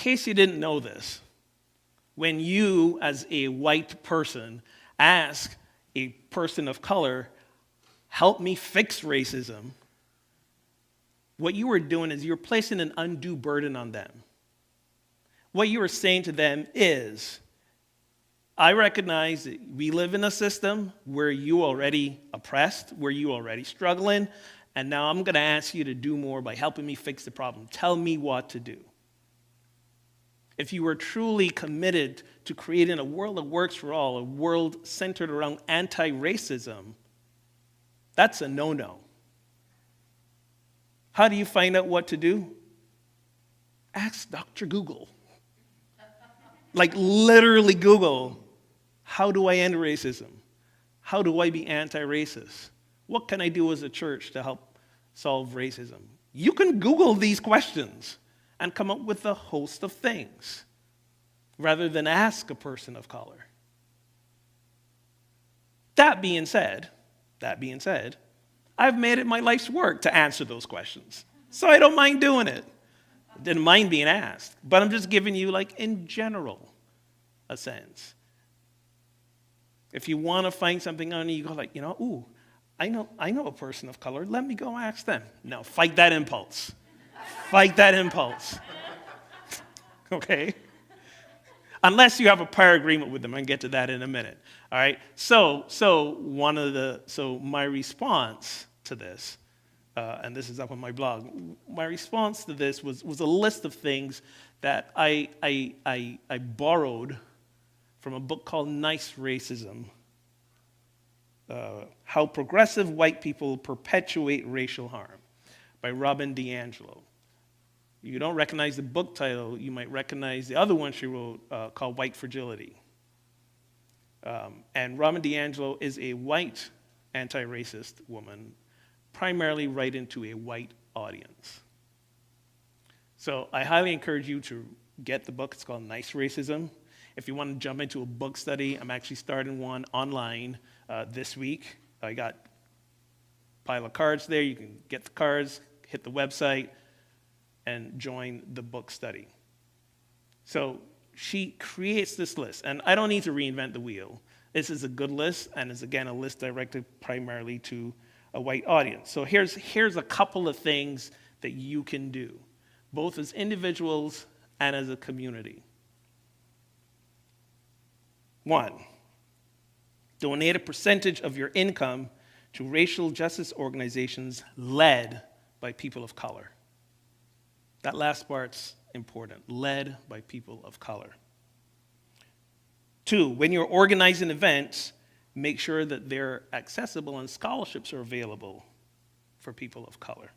case you didn't know this, when you, as a white person, ask a person of color, help me fix racism, what you are doing is you're placing an undue burden on them. What you are saying to them is, I recognize that we live in a system where you already oppressed, where you already struggling, and now I'm going to ask you to do more by helping me fix the problem. Tell me what to do. If you are truly committed to creating a world that works for all, a world centered around anti-racism, that's a no-no. How do you find out what to do? Ask Dr. Google. Like literally Google, how do I end racism? How do I be anti-racist? What can I do as a church to help solve racism? You can Google these questions and come up with a host of things rather than ask a person of color. That being said, I've made it my life's work to answer those questions. So I don't mind doing it. I didn't mind being asked. But I'm just giving you, like, in general, a sense. If you want to find something on you go like, ooh, I know a person of color. Let me go ask them. No, fight that impulse. Fight that impulse. Okay? Unless you have a prior agreement with them. I can get to that in a minute. All right? So my response to this, and this is up on my blog, my response to this was a list of things that I borrowed from a book called Nice Racism, How Progressive White People Perpetuate Racial Harm by Robin DiAngelo. You don't recognize the book title, you might recognize the other one she wrote called White Fragility. And Robin DiAngelo is a white anti-racist woman, primarily writing to a white audience. So I highly encourage you to get the book. It's called Nice Racism. If you want to jump into a book study, I'm actually starting one online this week. I got a pile of cards there. You can get the cards, hit the website, and join the book study. So she creates this list, and I don't need to reinvent the wheel. This is a good list, and it's, again, a list directed primarily to a white audience. So here's a couple of things that you can do, both as individuals and as a community. 1, donate a percentage of your income to racial justice organizations led by people of color. That last part's important, led by people of color. 2, when you're organizing events, make sure that they're accessible and scholarships are available for people of color.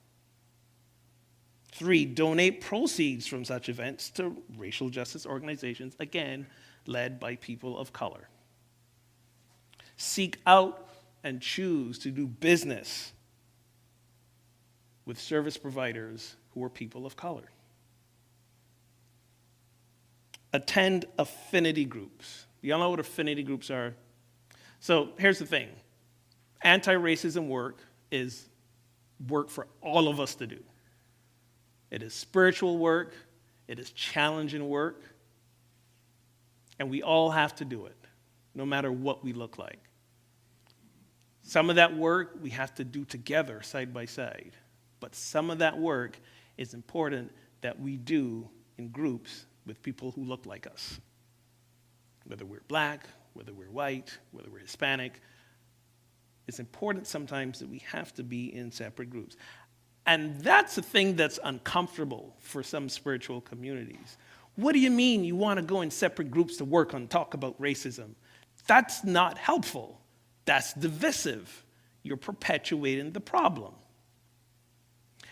3, donate proceeds from such events to racial justice organizations, again, led by people of color. Seek out and choose to do business with service providers who are people of color. Attend affinity groups. Y'all know what affinity groups are? So here's the thing. Anti-racism work is work for all of us to do. It is spiritual work. It is challenging work. And we all have to do it, no matter what we look like. Some of that work we have to do together, side by side. But some of that work is important that we do in groups with people who look like us. Whether we're black, whether we're white, whether we're Hispanic, it's important sometimes that we have to be in separate groups. And that's a thing that's uncomfortable for some spiritual communities. What do you mean you want to go in separate groups to work on, talk about racism? That's not helpful. That's divisive. You're perpetuating the problem.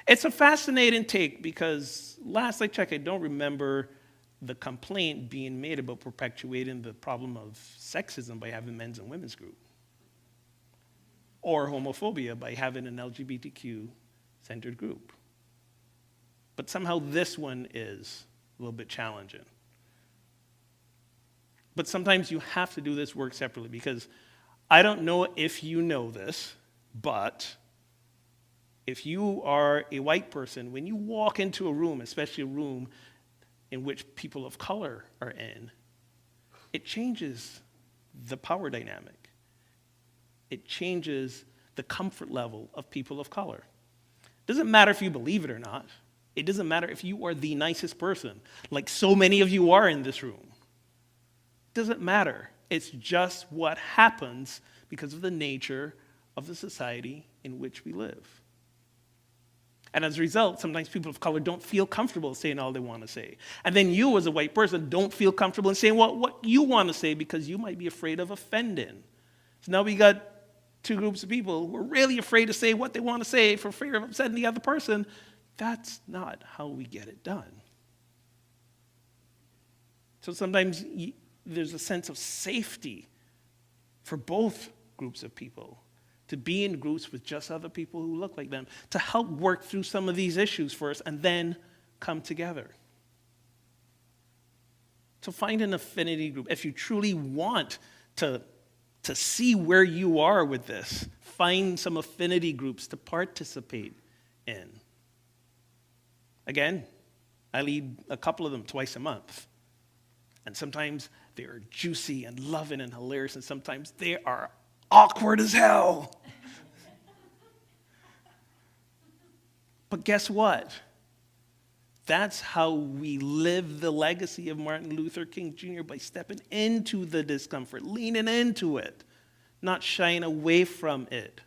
It's a fascinating take because last I checked, I don't remember the complaint being made about perpetuating the problem of sexism by having men's and women's group, or homophobia by having an LGBTQ-centered group. But somehow this one is a little bit challenging. But sometimes you have to do this work separately because I don't know if you know this, but if you are a white person, when you walk into a room, especially a room in which people of color are in, it changes the power dynamic. It changes the comfort level of people of color. It doesn't matter if you believe it or not. It doesn't matter if you are the nicest person, like so many of you are in this room. It doesn't matter. It's just what happens because of the nature of the society in which we live. And as a result, sometimes people of color don't feel comfortable saying all they want to say. And then you, as a white person, don't feel comfortable in saying what you want to say because you might be afraid of offending. So now we got two groups of people who are really afraid to say what they want to say for fear of upsetting the other person. That's not how we get it done. So sometimes there's a sense of safety for both groups of people, to be in groups with just other people who look like them, to help work through some of these issues first and then come together. So find an affinity group. If you truly want to see where you are with this, find some affinity groups to participate in. Again, I lead a couple of them twice a month. And sometimes they are juicy and loving and hilarious, and sometimes they are awkward as hell. But guess what? That's how we live the legacy of Martin Luther King Jr. by stepping into the discomfort, leaning into it, not shying away from it.